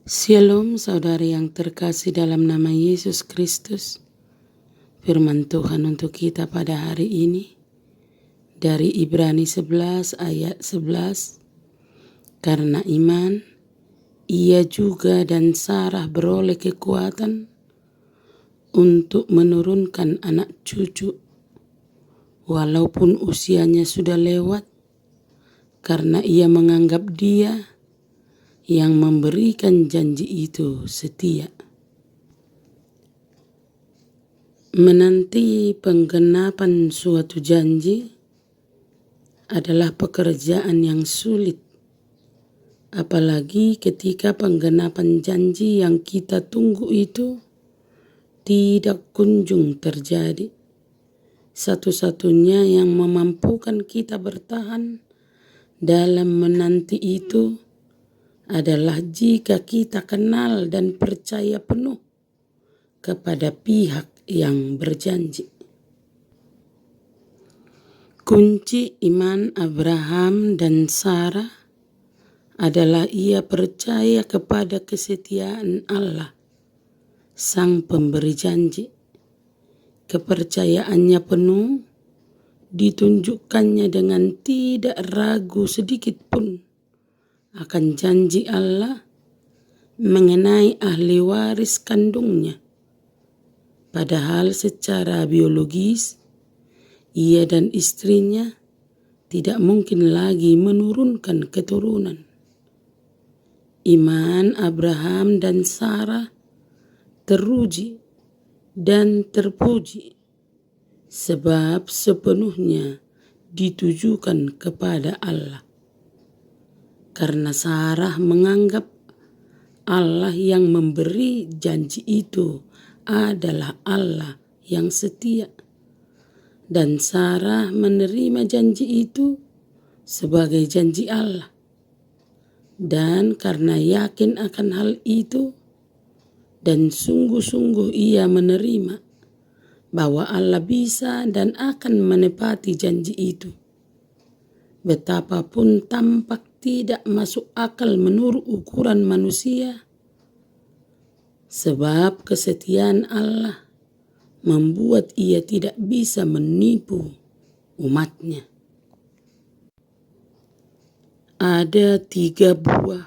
Shalom saudari yang terkasih dalam nama Yesus Kristus. Firman Tuhan untuk kita pada hari ini dari Ibrani 11 ayat 11. Karena iman, ia juga dan Sarah beroleh kekuatan untuk menurunkan anak cucu walaupun usianya sudah lewat, karena ia menganggap Dia yang memberikan janji itu setia. Menanti penggenapan suatu janji adalah pekerjaan yang sulit, apalagi ketika penggenapan janji yang kita tunggu itu tidak kunjung terjadi. Satu-satunya yang memampukan kita bertahan dalam menanti itu adalah jika kita kenal dan percaya penuh kepada pihak yang berjanji. Kunci iman Abraham dan Sarah adalah ia percaya kepada kesetiaan Allah, Sang Pemberi janji. Kepercayaannya penuh ditunjukkannya dengan tidak ragu sedikit pun akan janji Allah mengenai ahli waris kandungnya. Padahal secara biologis, ia dan istrinya tidak mungkin lagi menurunkan keturunan. Iman Abraham dan Sarah teruji dan terpuji sebab sepenuhnya ditujukan kepada Allah. Karena Sarah menganggap Allah yang memberi janji itu adalah Allah yang setia. Dan Sarah menerima janji itu sebagai janji Allah. Dan karena yakin akan hal itu dan sungguh-sungguh ia menerima bahwa Allah bisa dan akan menepati janji itu, betapapun tampak tidak masuk akal menurut ukuran manusia, sebab kesetiaan Allah membuat ia tidak bisa menipu umatnya. Ada 3 buah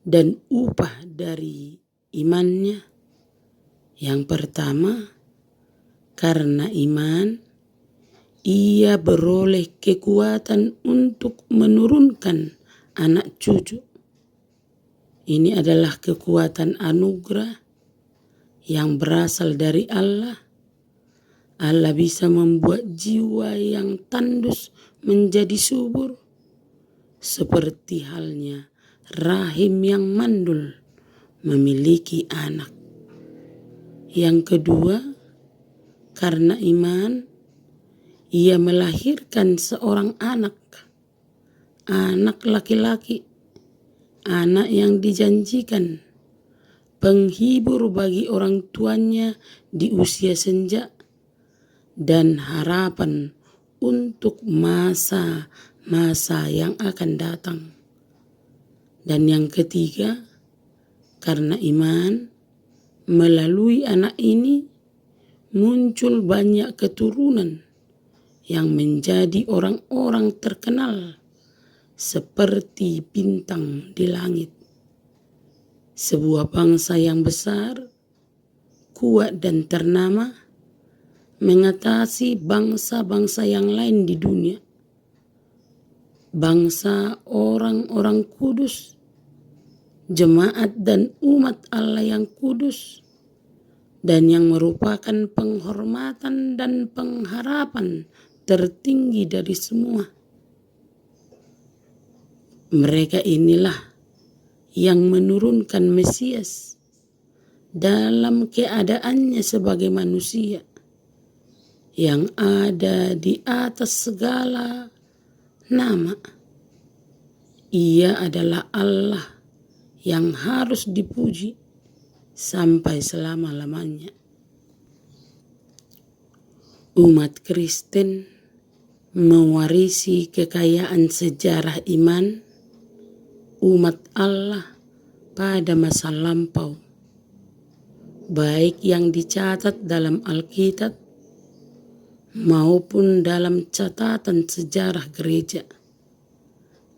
dan upah dari imannya. Yang pertama, karena iman, ia beroleh kekuatan untuk menurunkan anak cucu. Ini adalah kekuatan anugerah yang berasal dari Allah. Allah bisa membuat jiwa yang tandus menjadi subur, seperti halnya rahim yang mandul memiliki anak. Yang kedua, karena iman, ia melahirkan seorang anak laki-laki, anak yang dijanjikan, penghibur bagi orang tuanya di usia senja, dan harapan untuk masa-masa yang akan datang. Dan yang ketiga, karena iman, melalui anak ini muncul banyak keturunan yang menjadi orang-orang terkenal seperti bintang di langit. Sebuah bangsa yang besar, kuat dan ternama, mengatasi bangsa-bangsa yang lain di dunia. Bangsa orang-orang kudus, jemaat dan umat Allah yang kudus, dan yang merupakan penghormatan dan pengharapan tertinggi dari semua. Mereka inilah yang menurunkan Mesias dalam keadaannya sebagai manusia yang ada di atas segala nama. Ia adalah Allah yang harus dipuji sampai selama-lamanya. Umat Kristen mewarisi kekayaan sejarah iman umat Allah pada masa lampau, baik yang dicatat dalam Alkitab maupun dalam catatan sejarah gereja.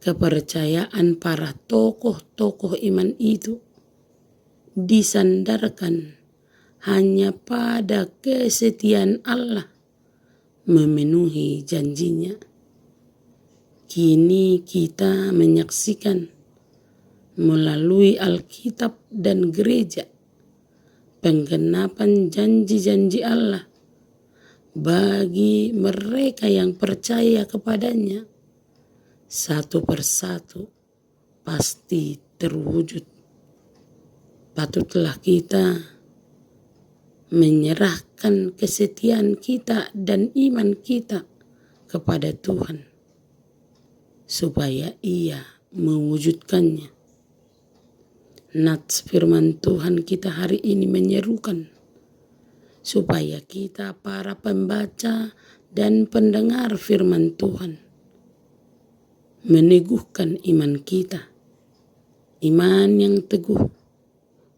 Kepercayaan para tokoh-tokoh iman itu disandarkan hanya pada kesetiaan Allah memenuhi janjinya. Kini kita menyaksikan melalui Alkitab dan gereja penggenapan janji-janji Allah bagi mereka yang percaya kepadanya. Satu persatu pasti terwujud. Patutlah kita menyerahkan kesetiaan kita dan iman kita kepada Tuhan, supaya Ia mewujudkannya. Nats firman Tuhan kita hari ini menyerukan supaya kita para pembaca dan pendengar firman Tuhan meneguhkan iman kita. Iman yang teguh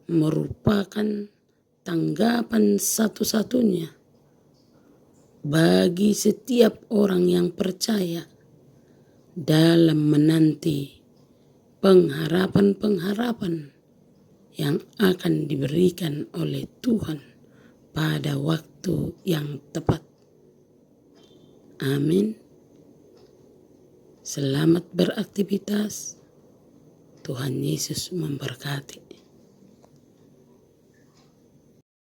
merupakan tanggapan satu-satunya bagi setiap orang yang percaya dalam menanti pengharapan-pengharapan yang akan diberikan oleh Tuhan pada waktu yang tepat. Amin. Selamat beraktivitas. Tuhan Yesus memberkati.